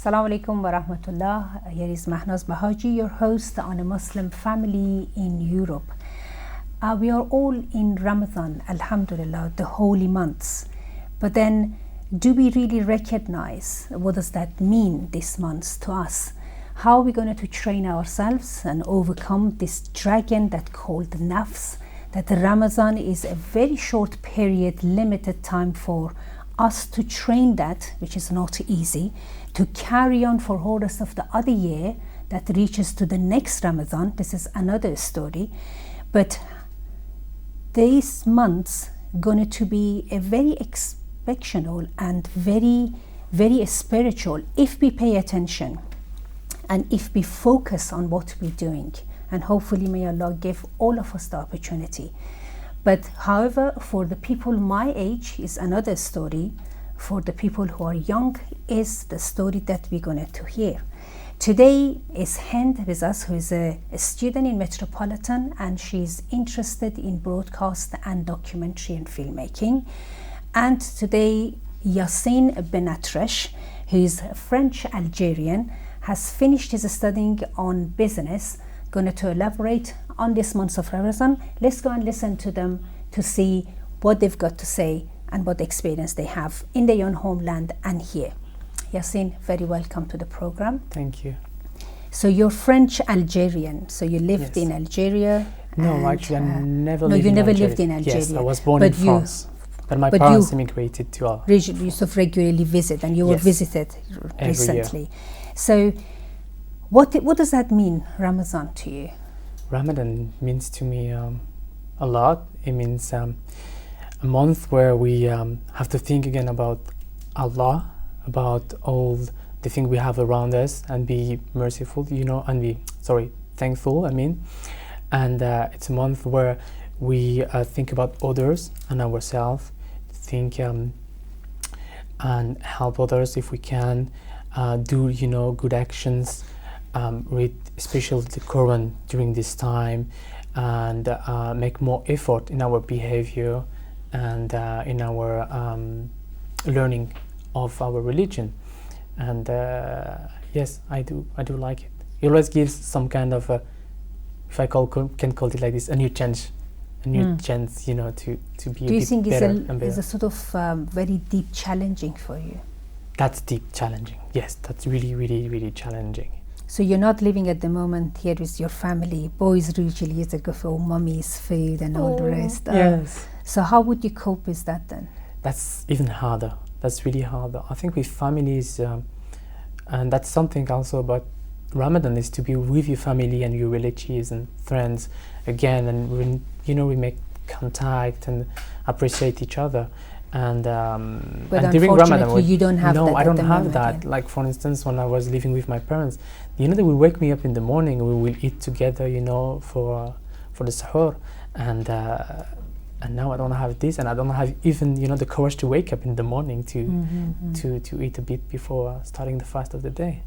Assalamu alaikum wa rahmatullah. Here is Mahnaz Bahaji, your host on a Muslim family in Europe. We are all in Ramadan, alhamdulillah, the holy months. But then, do we really recognize what does that mean this month to us? How are we going to train ourselves and overcome this dragon that called nafs? That Ramadan is a very short period, limited time for us to train that, which is not easy, to carry on for whole rest of the other year that reaches to the next Ramadan. This is another story. But these months going to be a very exceptional and very, very spiritual if we pay attention and if we focus on what we're doing. And hopefully may Allah give all of us the opportunity. But however, for the people my age is another story. For the people who are young is the story that we're going to hear. Today is Hind with us, who is a student in Metropolitan, and she's interested in broadcast and documentary and filmmaking. And today Yasin Benatresh, who is French Algerian, has finished his studying on business, going to elaborate on this month of Ramadan. Let's go and listen to them to see what they've got to say and what experience they have in their own homeland and here. Yasin, very welcome to the program. Thank you. So you're French Algerian, so you lived in Algeria? No, actually I never lived in Algeria. No, you never lived in Algeria. Yes, I was born in France. But my parents immigrated to Algeria. You sort of regularly visit, and you were visited recently. Year. So what does that mean, Ramadan, to you? Ramadan means to me a lot. It means a month where we have to think again about Allah, about all the things we have around us, and be merciful, and be thankful. And it's a month where we think about others and ourselves, think and help others if we can, do good actions, read especially the Quran during this time, and make more effort in our behavior and in our learning of our religion. And yes, I do like it. It always gives some kind of if I can call it like this, a new chance, to be a bit better. Do you think it's a sort of very deep challenging for you? That's deep challenging. Yes, that's really, really, really challenging. So you're not living at the moment here with your family. Boys usually used to go for mommy's food and all the rest. Yes. So how would you cope with that then? That's even harder. That's really harder. I think with families, and that's something also about Ramadan, is to be with your family and your relatives and friends again, and we make contact and appreciate each other. And during Ramadan, you don't have that. No, I don't have that. Again. Like for instance, when I was living with my parents, they will wake me up in the morning. We will eat together, for the sahur, and now I don't have this, and I don't have even the courage to wake up in the morning to eat a bit before starting the fast of the day.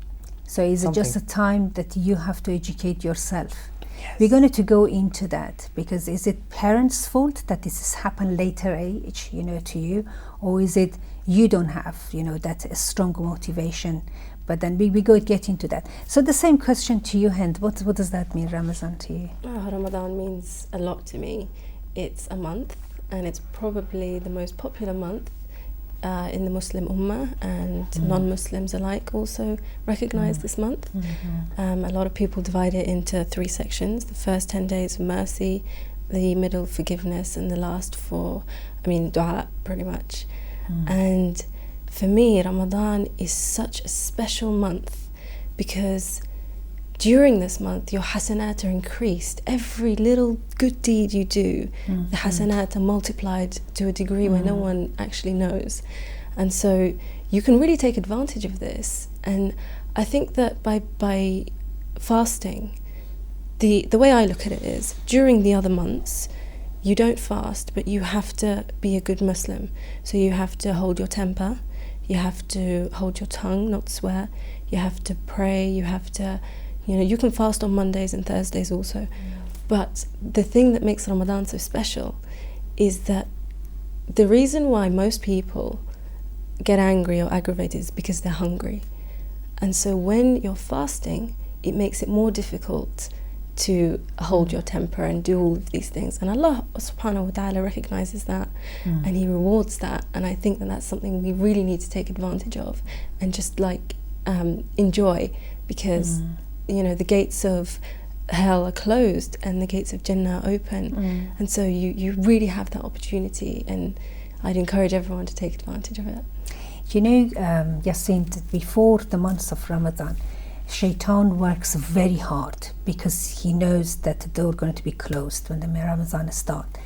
So is it just a time that you have to educate yourself? Yes. We're going to go into that, because is it parents' fault that this has happened later age, to you, or is it you don't have, that strong motivation? But then we get into that. So the same question to you, Hind. What does that mean, Ramadan, to you? Ramadan means a lot to me. It's a month, and it's probably the most popular month in the Muslim Ummah, and non-Muslims alike also recognize this month. A lot of people divide it into 3 sections. The first 10 days for mercy, the middle forgiveness, and the last for, dua, pretty much. And for me, Ramadan is such a special month because during this month, your hasanat are increased. Every little good deed you do, the hasanat are multiplied to a degree where no one actually knows. And so you can really take advantage of this. And I think that by fasting, the way I look at it is, during the other months, you don't fast, but you have to be a good Muslim. So you have to hold your temper, you have to hold your tongue, not swear, you have to pray, you have to you can fast on Mondays and Thursdays also. But the thing that makes Ramadan so special is that the reason why most people get angry or aggravated is because they're hungry. And so when you're fasting, it makes it more difficult to hold your temper and do all of these things. And Allah subhanahu wa ta'ala recognizes that and He rewards that. And I think that that's something we really need to take advantage of and just like enjoy, because you know, the gates of hell are closed and the gates of Jannah are open. And so you really have that opportunity, and I'd encourage everyone to take advantage of it. You know, Yasin, that before the months of Ramadan, Shaitan works very hard because he knows that the door is going to be closed when the Ramadan starts.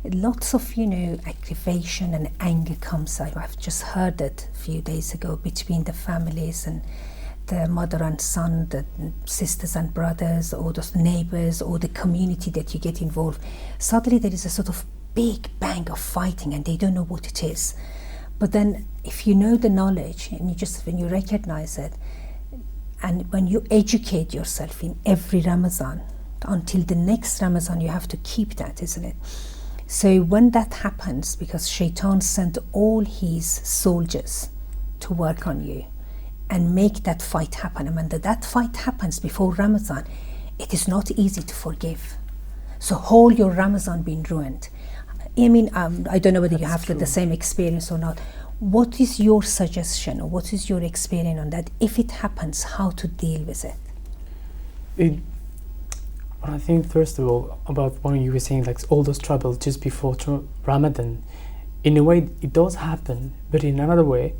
Lots of, you know, aggravation and anger comes out. I've just heard it a few days ago between the families and the mother and son, the sisters and brothers, or the neighbors, or the community that you get involved. Suddenly there is a sort of big bang of fighting and they don't know what it is. But then if you know the knowledge and when you recognize it, and when you educate yourself in every Ramadan, until the next Ramadan, you have to keep that, isn't it? So when that happens, because Shaitan sent all his soldiers to work on you and make that fight happen, and when that fight happens before Ramadan, it is not easy to forgive. So whole your Ramadan being ruined. I mean, I don't know whether you have the same experience or not. What is your suggestion, or what is your experience on that? If it happens, how to deal with it? I think first of all, about what you were saying, like all those troubles just before Ramadan, in a way it does happen, but in another way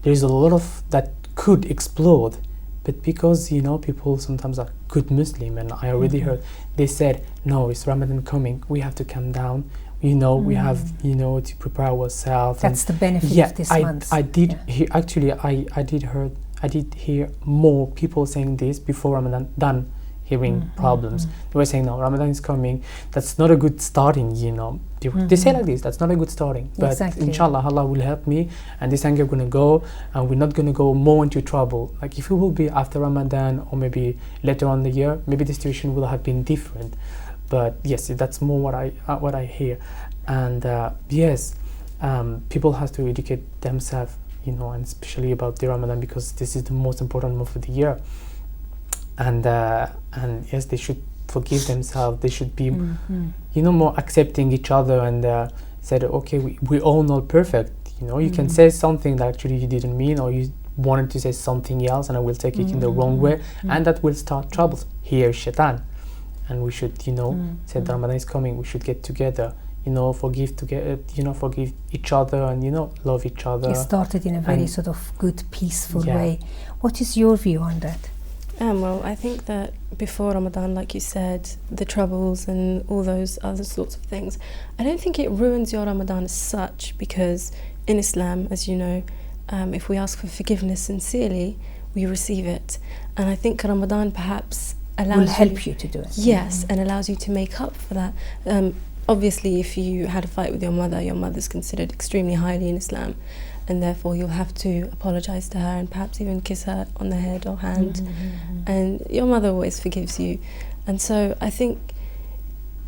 there's a lot of that could explode. But because, you know, people sometimes are good Muslim, and I already heard they said, no, it's Ramadan coming, we have to calm down, you know, we have, you know, to prepare ourselves. That's the benefit of this month. I did hear, actually I did hear more people saying this before Ramadan than hearing problems. They were saying, no, Ramadan is coming, that's not a good starting, you know. They say like this, that's not a good starting, but inshallah Allah will help me, and this anger gonna go, and we're not gonna go more into trouble. Like if it will be after Ramadan or maybe later on the year, maybe the situation will have been different. But yes, that's more what I hear. And yes, people have to educate themselves, you know, and especially about the Ramadan, because this is the most important month of the year. And yes, they should forgive themselves. They should be, you know, more accepting each other, and said, okay, we all not perfect. You know, you can say something that actually you didn't mean, or you wanted to say something else, and I will take it in the wrong way, and that will start troubles. Here, Shaitan, and we should, you know, say that Ramadan is coming. We should get together. You know, forgive each other, and you know, love each other. It started in a very sort of good, peaceful way. What is your view on that? Well, I think that before Ramadan, like you said, the troubles and all those other sorts of things, I don't think it ruins your Ramadan as such, because in Islam, as you know, if we ask for forgiveness sincerely, we receive it. And I think Ramadan perhaps will help you to do it. Yes, and allows you to make up for that. Obviously, if you had a fight with your mother's considered extremely highly in Islam, and therefore you'll have to apologize to her and perhaps even kiss her on the head or hand, and your mother always forgives you. And so I think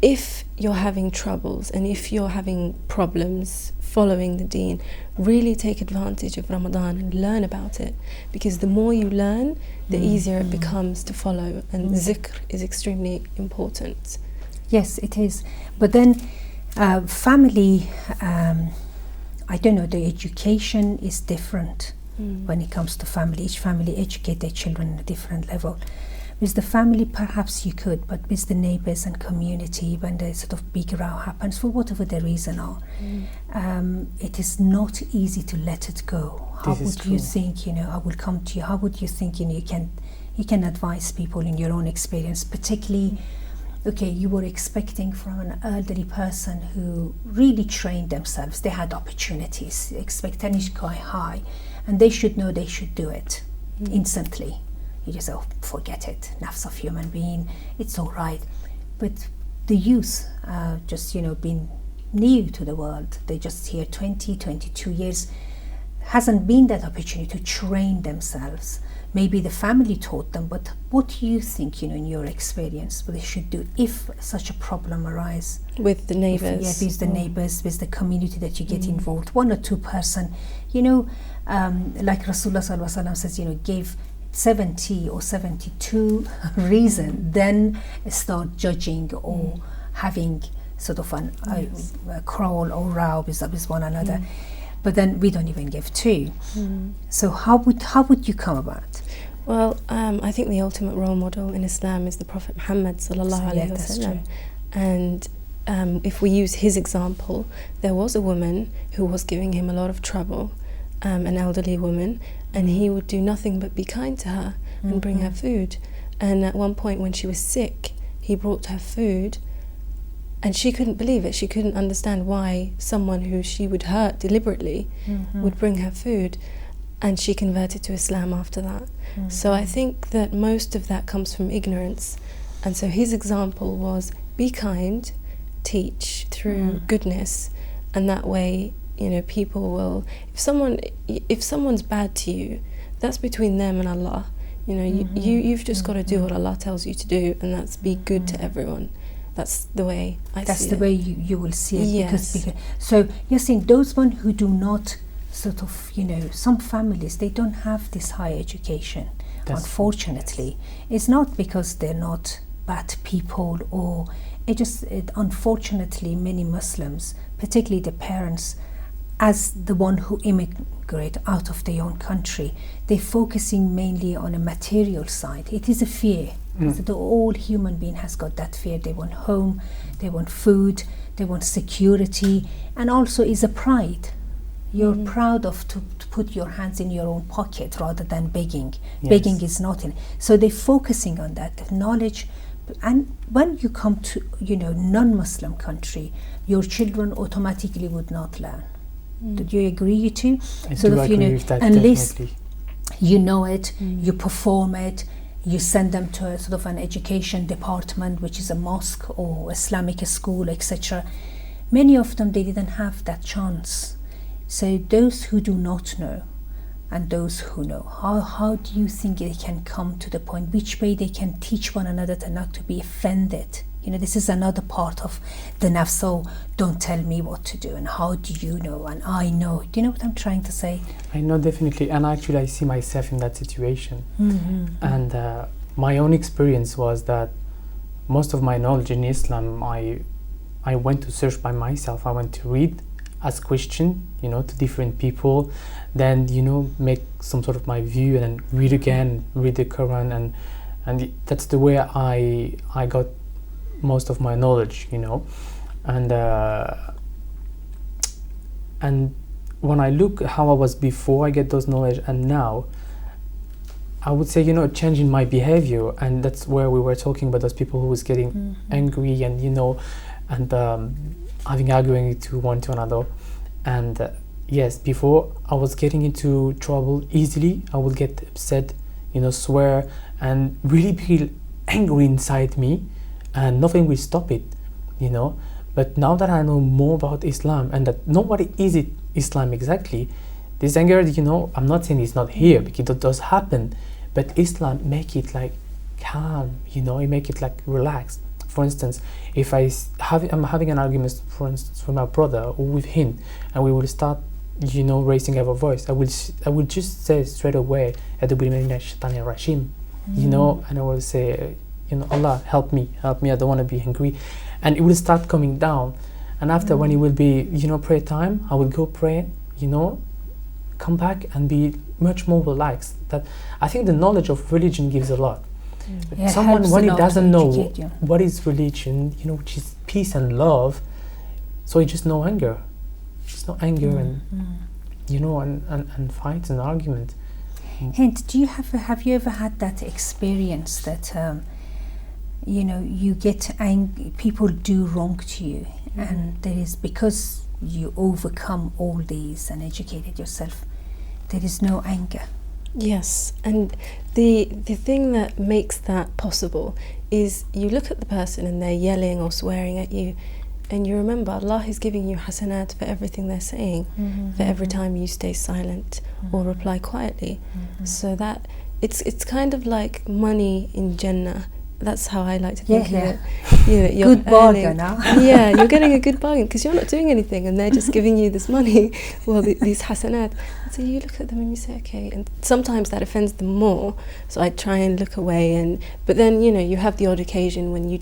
if you're having troubles and if you're having problems following the deen, really take advantage of Ramadan and learn about it, because the more you learn, the easier it becomes to follow, and zikr is extremely important. Yes, it is. But then family, I don't know, the education is different when it comes to family. Each family educate their children at a different level. With the family, perhaps you could, but with the neighbors and community, when the sort of big row happens, for whatever the reason are, it is not easy to let it go. How would you think, you know, I will come to you, how would you think, you know, you can advise people in your own experience, particularly, okay, you were expecting from an elderly person who really trained themselves, they had opportunities, expectation is quite high, and they should know they should do it instantly. You just say, oh, forget it, nafs of human being, it's all right. But the youth, just, you know, being new to the world, they just here 20, 22 years, hasn't been that opportunity to train themselves. Maybe the family taught them, but what do you think, you know, in your experience, what they should do if such a problem arises? With the neighbours. With the neighbours, with the community that you get involved, one or two person, you know, like Rasulullah sallallahu alaihi wasallam says, you know, give 70 or 72 reason, then start judging or having sort of a quarrel or row with one another. But then we don't even give two. So how would you come about? Well, I think the ultimate role model in Islam is the Prophet Muhammad sallallahu alaihi wasallam. And if we use his example, there was a woman who was giving him a lot of trouble, an elderly woman, and he would do nothing but be kind to her and bring her food. And at one point when she was sick, he brought her food, and she couldn't believe it. She couldn't understand why someone who she would hurt deliberately would bring her food, and she converted to Islam after that. So I think that most of that comes from ignorance. And so his example was, be kind, teach through goodness, and that way, you know, people will, if someone's bad to you, that's between them and Allah. You know, you've just got to do what Allah tells you to do, and that's be good to everyone. That's the way I see it. That's the way you will see it. Yes. Because so you're saying those one who do not sort of, you know, some families, they don't have this high education. Unfortunately, it's not because they're not bad people, or unfortunately many Muslims, particularly the parents, as the one who immigrate out of their own country, they're focusing mainly on a material side. It is a fear. So all human being has got that fear. They want home, they want food, they want security, and also is a pride. You're proud of to put your hands in your own pocket rather than begging. Begging is not in. So they're focusing on that knowledge. And when you come to, you know, non-Muslim country, your children automatically would not learn. Do you agree, you two? I do agree with that, unless definitely. You know it, you perform it, you send them to a sort of an education department, which is a mosque or Islamic school, etc. Many of them, they didn't have that chance. So those who do not know and those who know, how do you think they can come to the point, which way they can teach one another to not to be offended? You know, this is another part of the nafs. So don't tell me what to do, and how do you know, and I know. Do you know what I'm trying to say? I know, definitely. And actually I see myself in that situation. And my own experience was that most of my knowledge in Islam, I went to search by myself. I went to read, ask questions, you know, to different people, then, you know, make some sort of my view, and then read again, read the Quran, and that's the way I got most of my knowledge, you know. And when I look how I was before I get those knowledge and now, I would say, you know, changing my behavior. And that's where we were talking about those people who was getting angry and, you know, and having arguing to one to another. And yes, before I was getting into trouble easily. I would get upset, you know, swear and really feel angry inside me, and nothing will stop it, you know. But now that I know more about Islam, and that nobody is Islam exactly, this anger, you know, I'm not saying it's not here, because it does happen, but Islam make it like calm, you know, it make it like relaxed. For instance, if I'm having an argument, for instance, with my brother or with him, and we will start, you know, raising our voice, I will just say straight away, you know, and I will say, you know, Allah, help me, I don't want to be angry. And it will start coming down. And after, when it will be, you know, prayer time, I will go pray, you know, come back and be much more relaxed. That I think the knowledge of religion gives a lot. Yeah, someone, when he doesn't know what is religion, you know, which is peace and love, so it's just no anger. It's no anger and you know, and fights and argument. Hint, have you ever had that experience that you know, you get angry, people do wrong to you, and there is, because you overcome all these and educated yourself, there is no anger? Yes, and the thing that makes that possible is you look at the person and they're yelling or swearing at you, and you remember Allah is giving you hasanat for everything they're saying, for every time you stay silent or reply quietly. So that it's kind of like money in Jannah that's how I like to think of it. You're Good bargain, huh? Yeah, you're getting a good bargain because you're not doing anything and they're just giving you this money, well, these hasanat. So you look at them and you say, okay, and sometimes that offends them more, so I try and look away. But then, you have the odd occasion when you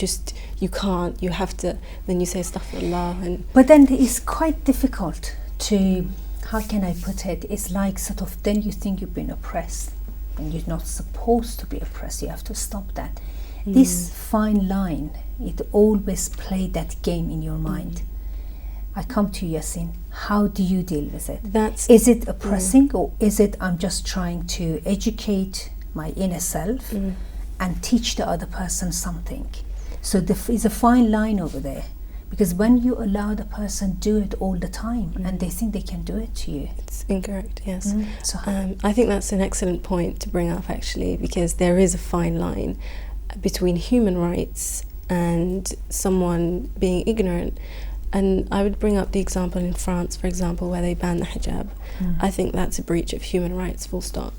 can't, you have to, then you say astaghfirullah. But then it's quite difficult to, how can I put it, it's like sort of, then you think you've been oppressed and you're not supposed to be oppressed, you have to stop that. This fine line, it always play that game in your mind. I come to you, Yasin, how do you deal with it? Is it oppressing or is it I'm just trying to educate my inner self and teach the other person something? So there's a fine line over there, because when you allow the person do it all the time and they think they can do it to you, it's incorrect. Yes. So I think that's an excellent point to bring up, actually, because there is a fine line between human rights and someone being ignorant. And I would bring up the example in France, for example, where they ban the hijab. I think that's a breach of human rights, full stop.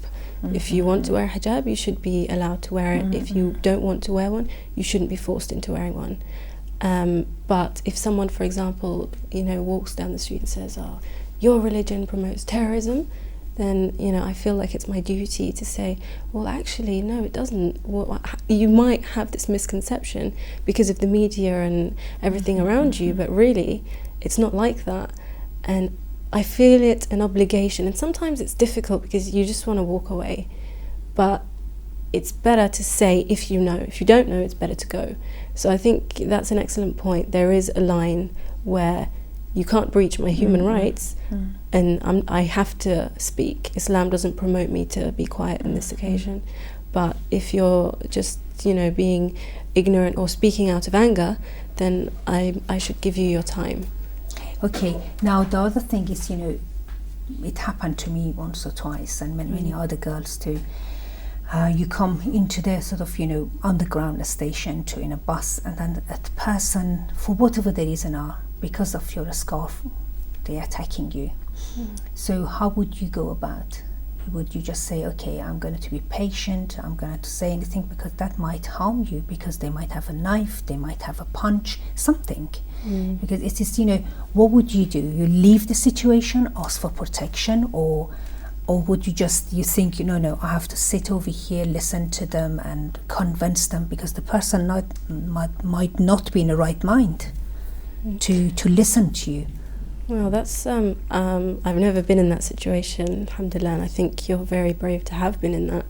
If you want to wear a hijab, you should be allowed to wear it. If you don't want to wear one, you shouldn't be forced into wearing one. But if someone, for example, walks down the street and says, oh, your religion promotes terrorism, then I feel like it's my duty to say, well, actually, no, it doesn't. Well, you might have this misconception because of the media and everything around you, but really, it's not like that. And I feel it an obligation, and sometimes it's difficult because you just want to walk away. But it's better to say if you know. If you don't know, it's better to go. So I think that's an excellent point. There is a line where you can't breach my human rights, and I have to speak. Islam doesn't promote me to be quiet on this occasion. But if you're just, being ignorant or speaking out of anger, then I should give you your time. Okay, now the other thing is, it happened to me once or twice, and many other girls too. You come into the sort of, underground station in a bus, and then a person, for whatever the reason are, because of your scarf, they're attacking you. So how would you go about? Would you just say, okay, I'm going to be patient, I'm going to say anything, because that might harm you, because they might have a knife, they might have a punch, something. Because it is, what would you do? You leave the situation, ask for protection, or would you just, you think, no, I have to sit over here, listen to them and convince them, because the person might not be in the right mind to listen to you? Well, that's I've never been in that situation, alhamdulillah, and I think you're very brave to have been in that.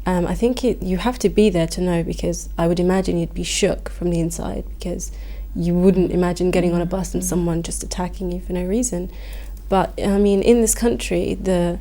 I think you have to be there to know, because I would imagine you'd be shook from the inside, because you wouldn't imagine getting on a bus and someone just attacking you for no reason. But I mean, in this country, the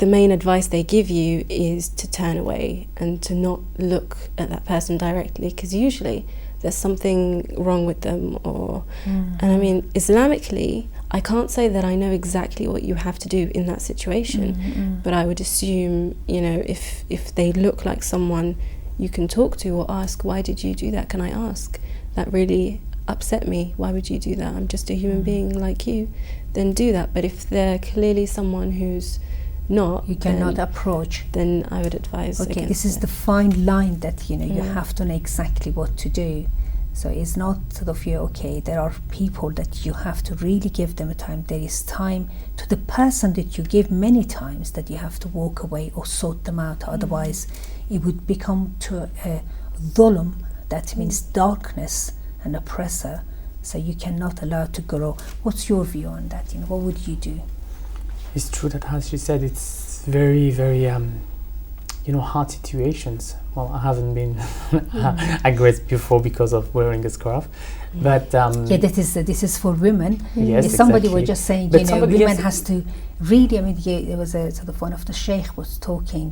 main advice they give you is to turn away and to not look at that person directly, because usually there's something wrong with them, and I mean, Islamically, I can't say that I know exactly what you have to do in that situation, but I would assume, if they look like someone you can talk to or ask, why did you do that? Can I ask? That really upset me. Why would you do that? I'm just a human being like you. Then do that. But if they're clearly someone who's not, you cannot approach, then I would advise against this is it. the fine line that you have to know exactly what to do. So it's not sort of there are people that you have to really give them a time. There is time to the person that you give many times, that you have to walk away or sort them out. Otherwise it would become to a dhulm, that means darkness and oppressor. So you cannot allow it to grow. What's your view on that? What would you do? It's true that, as she said, it's very, very, hard situations. Well, I haven't been aggressive before because of wearing a scarf, but this is for women. Yes, somebody exactly. was just saying, but women has to really. I mean, there was a sort of one of the sheikh was talking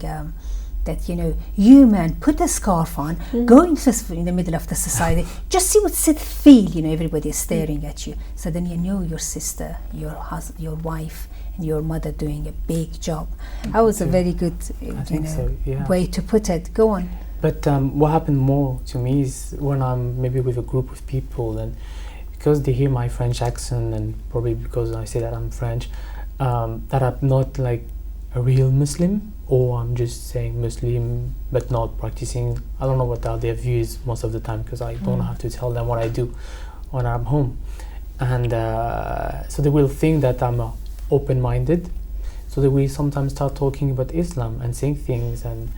that you man, put a scarf on, go in the middle of the society, just see what it feel. Everybody is staring at you. So then your sister, your husband, your wife, your mother doing a big job. That was a very good way to put it. Go on. But what happened more to me is when I'm maybe with a group of people, and because they hear my French accent, and probably because I say that I'm French, that I'm not like a real Muslim, or I'm just saying Muslim but not practicing. I don't know what their view is most of the time, because I don't have to tell them what I do when I'm home. And so they will think that I'm open-minded. So they will sometimes start talking about Islam and saying things, and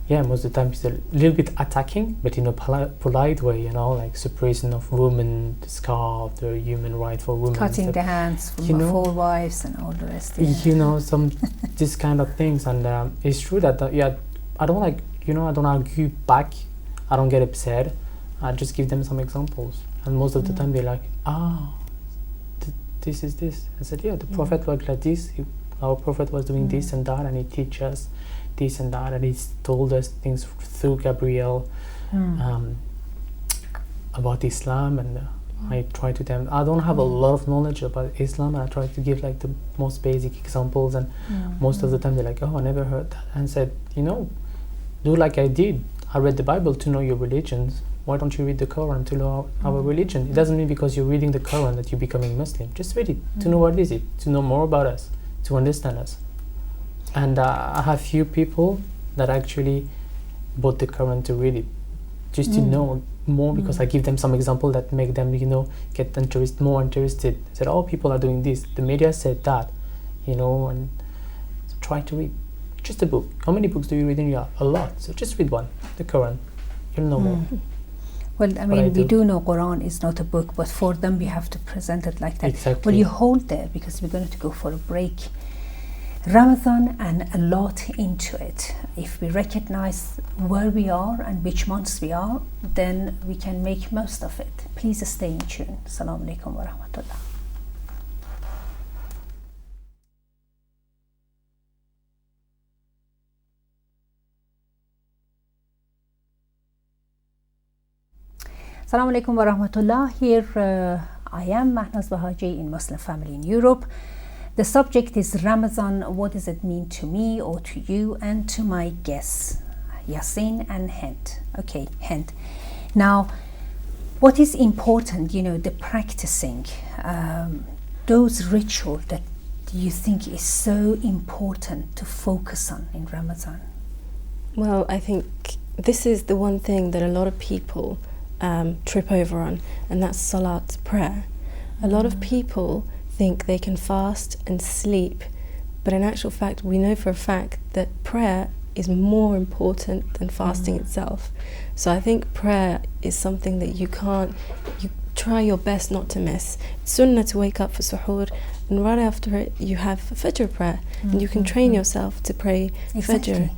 most of the time it's a little bit attacking, but in a polite way, like separation of women, the scarf, the human right for women, cutting the hands from four wives and all the rest. Some this kind of things. And it's true that I don't I don't argue back. I don't get upset. I just give them some examples, and most of the time they're like, this is this. I said, the Prophet worked like this. Our Prophet was doing this and that, and he teaches us this and that, and he's told us things through Gabriel about Islam. And I try to them. I don't have a lot of knowledge about Islam, and I try to give like the most basic examples. And most of the time they're like, I never heard that. And said, do like I did. I read the Bible to know your religions. Why don't you read the Quran to know our religion? It doesn't mean because you're reading the Quran that you're becoming Muslim. Just read it to know what is it, to know more about us, to understand us. And I have few people that actually bought the Quran to read it, just to know more, because I give them some example that make them, get more interested. I said, people are doing this. The media said that, and so try to read just a book. How many books do you read in your life? A lot. So just read one, the Quran. You'll know more. Well, I mean, we do know Quran is not a book, but for them we have to present it like that. Exactly. Well, you hold there, because we're going to go for a break. Ramadan and a lot into it. If we recognize where we are and which months we are, then we can make most of it. Please stay in tune. Assalamu alaikum wa rahmatullah. Assalamu alaikum wa rahmatullah. Here I am, Mahnaz Bahaji, in Muslim Family in Europe. The subject is Ramadan. What does it mean to me or to you and to my guests, Yasin and Hind? Okay, Hind. Now, what is important, the practicing, those rituals that you think is so important to focus on in Ramadan? Well, I think this is the one thing that a lot of people trip over on, and that's salat, prayer. A lot of people think they can fast and sleep, but in actual fact we know for a fact that prayer is more important than fasting itself. So I think prayer is something that you try your best not to miss. It's sunnah to wake up for suhoor, and right after it you have Fajr prayer, and you can train yourself to pray Fajr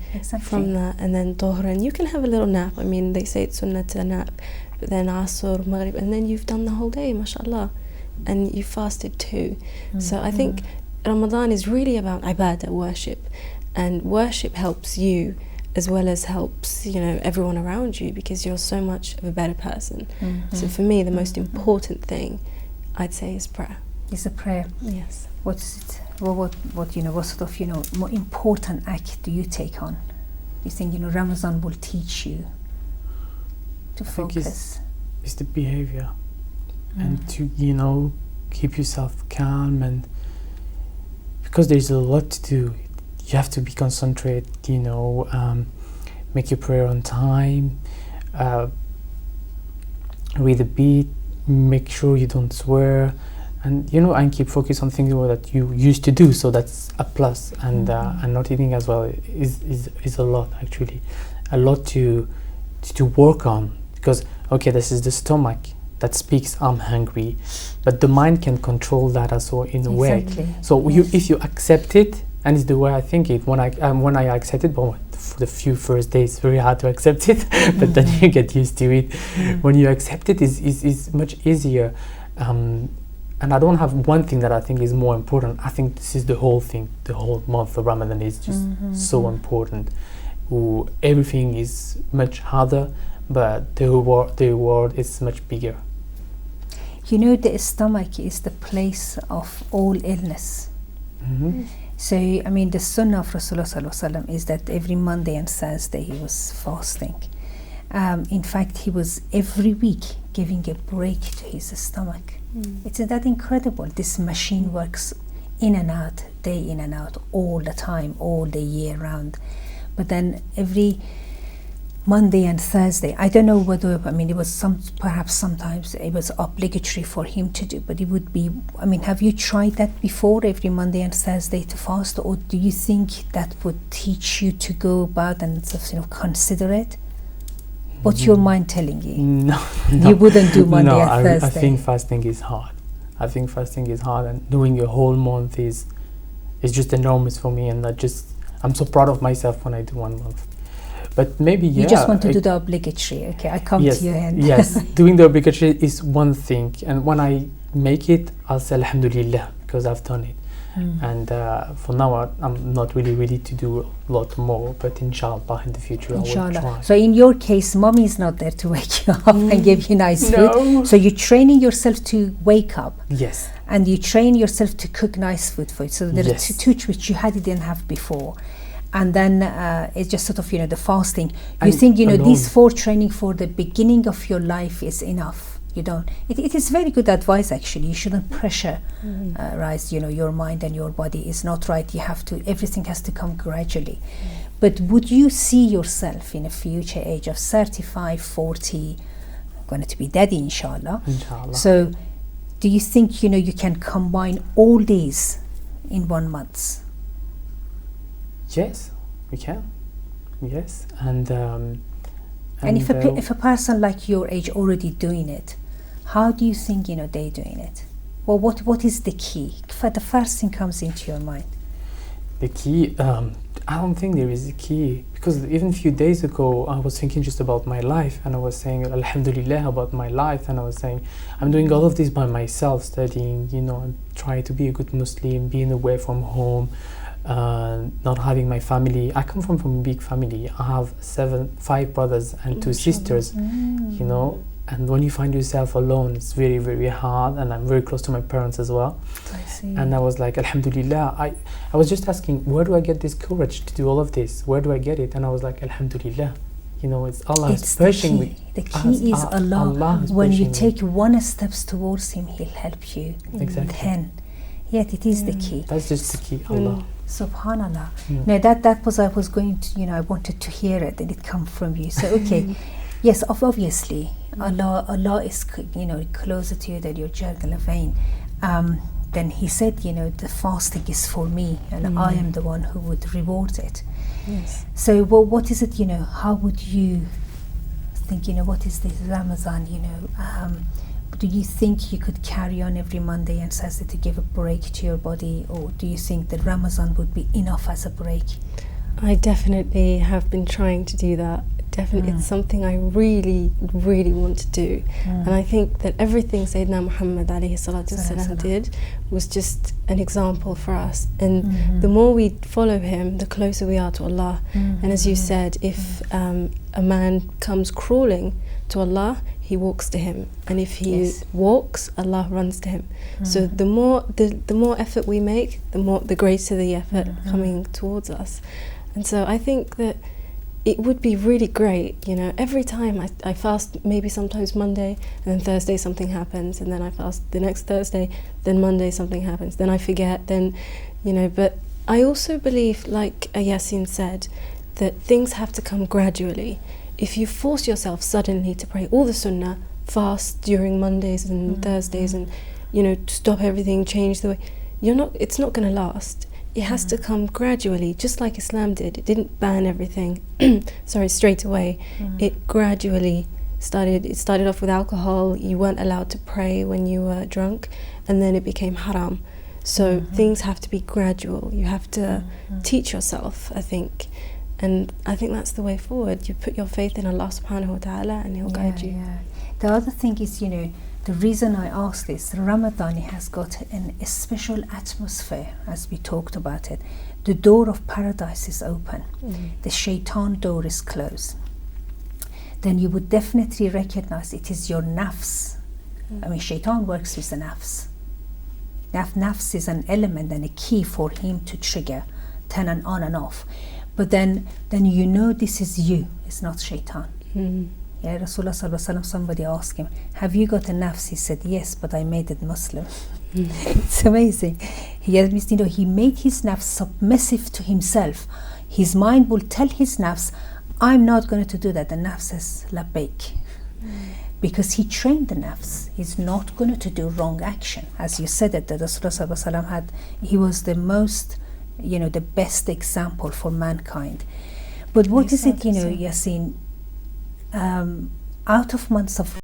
from that, and then Dhuhr, and you can have a little nap. I mean, they say it's sunnah to nap, but then Asr, Maghrib, and then you've done the whole day, mashallah, and you fasted too. So I think Ramadan is really about ibadah, worship, and worship helps you as well as helps everyone around you, because you're so much of a better person. So for me, the most important thing I'd say is prayer. Is a prayer. Yes. What's it? What sort of more important act do you take on? You think Ramadan will teach you to focus? It's the behavior, and to keep yourself calm, and because there's a lot to do. You have to be concentrated, make your prayer on time, read a bit, make sure you don't swear, and and keep focus on things that you used to do. So that's a plus. And and not eating as well is a lot, actually, a lot to work on, because this is the stomach that speaks I'm hungry, but the mind can control that as well in a way. So if you accept it, and it's the way I think it. When I accept it, but for the few first days, it's very hard to accept it, but then you get used to it. When you accept it, is much easier. And I don't have one thing that I think is more important. I think this is the whole thing. The whole month of Ramadan is just so important. Everything is much harder, but the reward is much bigger. The stomach is the place of all illness. So, I mean, the sunnah of Rasulullah Sallallahu Alaihi Wasallam is that every Monday and Thursday he was fasting. In fact, he was every week giving a break to his stomach. It's that incredible. This machine works in and out, day in and out, all the time, all the year round. But then every Monday and Thursday, I don't know whether, I mean, it was perhaps sometimes it was obligatory for him to do, but it would be, I mean, have you tried that before, every Monday and Thursday to fast, or do you think that would teach you to go about and sort of consider it? What's your mind telling you? No. You wouldn't do Monday and Thursday? I think fasting is hard. I think fasting is hard, and doing a whole month is just enormous for me, and I'm so proud of myself when I do 1 month. But maybe, you just want to do the obligatory. Okay, I come yes, to your end. Yes, doing the obligatory is one thing, and when I make it, I'll say Alhamdulillah, because I've done it. And for now, I'm not really ready to do a lot more, but inshallah, in the future, I will try. So in your case, mommy is not there to wake you up and give you nice No. food. So you're training yourself to wake up. Yes. And you train yourself to cook nice food for you. So there Yes. are two which you didn't have before. And then it's just sort of, the fasting. You And think, alone. these 4 training for the beginning of your life is enough. You don't. It is very good advice, actually. You shouldn't pressure rise, your mind and your body is not right. You have to, everything has to come gradually. But would you see yourself in a future age of 35, 40, going to be daddy, inshallah? Inshallah. So do you think, you can combine all these in 1 month? Yes, we can. Yes, and if a person like your age already doing it, how do you think they doing it? Well, what is the key? The first thing comes into your mind. The key, I don't think there is a key, because even a few days ago I was thinking just about my life, and I was saying Alhamdulillah about my life, and I was saying I'm doing all of this by myself, studying, and trying to be a good Muslim, being away from home, not having my family. I come from a big family. I have 5 brothers and 2 sisters, and when you find yourself alone, it's very, very hard. And I'm very close to my parents as well. I see. And I was like, Alhamdulillah. I was just asking, where do I get this courage to do all of this? Where do I get it? And I was like, Alhamdulillah. It's Allah who's pushing me. The key is Allah. When you take 1 step towards Him, He'll help you. Exactly. 10. Yet it is the key. That's just the key, Allah. Subhanallah. No, that was, I was going to, I wanted to hear it, and it come from you. So, okay. Yes, obviously, Allah is, closer to you than your jugular vein. Then He said, the fasting is for me, and I am the one who would reward it. Yes. So, what is it, how would you think, what is this Ramadan, do you think you could carry on every Monday and Thursday to give a break to your body, or do you think that Ramadan would be enough as a break? I definitely have been trying to do that. Definitely, it's something I really, really want to do. And I think that everything Sayyidina Muhammad alayhi salatu wasalam did was just an example for us. And the more we follow him, the closer we are to Allah. And as you said, if a man comes crawling to Allah, he walks to him, and if he walks, Allah runs to him. So the more effort we make, the greater the effort coming towards us. And so I think that it would be really great, every time I fast, maybe sometimes Monday, and then Thursday something happens, and then I fast the next Thursday, then Monday something happens, then I forget, then, but I also believe, like Yasin said, that things have to come gradually. If you force yourself suddenly to pray all the sunnah, fast during Mondays and Thursdays, and stop everything, change the way, it's not going to last. It has to come gradually, just like Islam did. It didn't ban everything straight away. It gradually started. It started off with alcohol. You weren't allowed to pray when you were drunk, and then it became haram. So things have to be gradual. You have to teach yourself, I think. And I think that's the way forward. You put your faith in Allah subhanahu wa ta'ala, and He'll guide you. Yeah. The other thing is, the reason I ask this, Ramadan has got a special atmosphere, as we talked about it. The door of paradise is open. The shaitan door is closed. Then you would definitely recognize it is your nafs. I mean, shaitan works with the nafs. Nafs is an element and a key for him to trigger, turn on and off. But then this is you, it's not shaitan. Yeah, Rasulullah sallallahu alaihi wasallam, somebody asked him, have you got a nafs? He said, yes, but I made it Muslim. It's amazing. He made his nafs submissive to himself. His mind will tell his nafs, I'm not going to do that. The nafs says, labbaik. Because he trained the nafs. He's not going to do wrong action. As you said it, that Rasulullah sallallahu alaihi wasallam he was the most, the best example for mankind. But what is it, Yasin, out of months of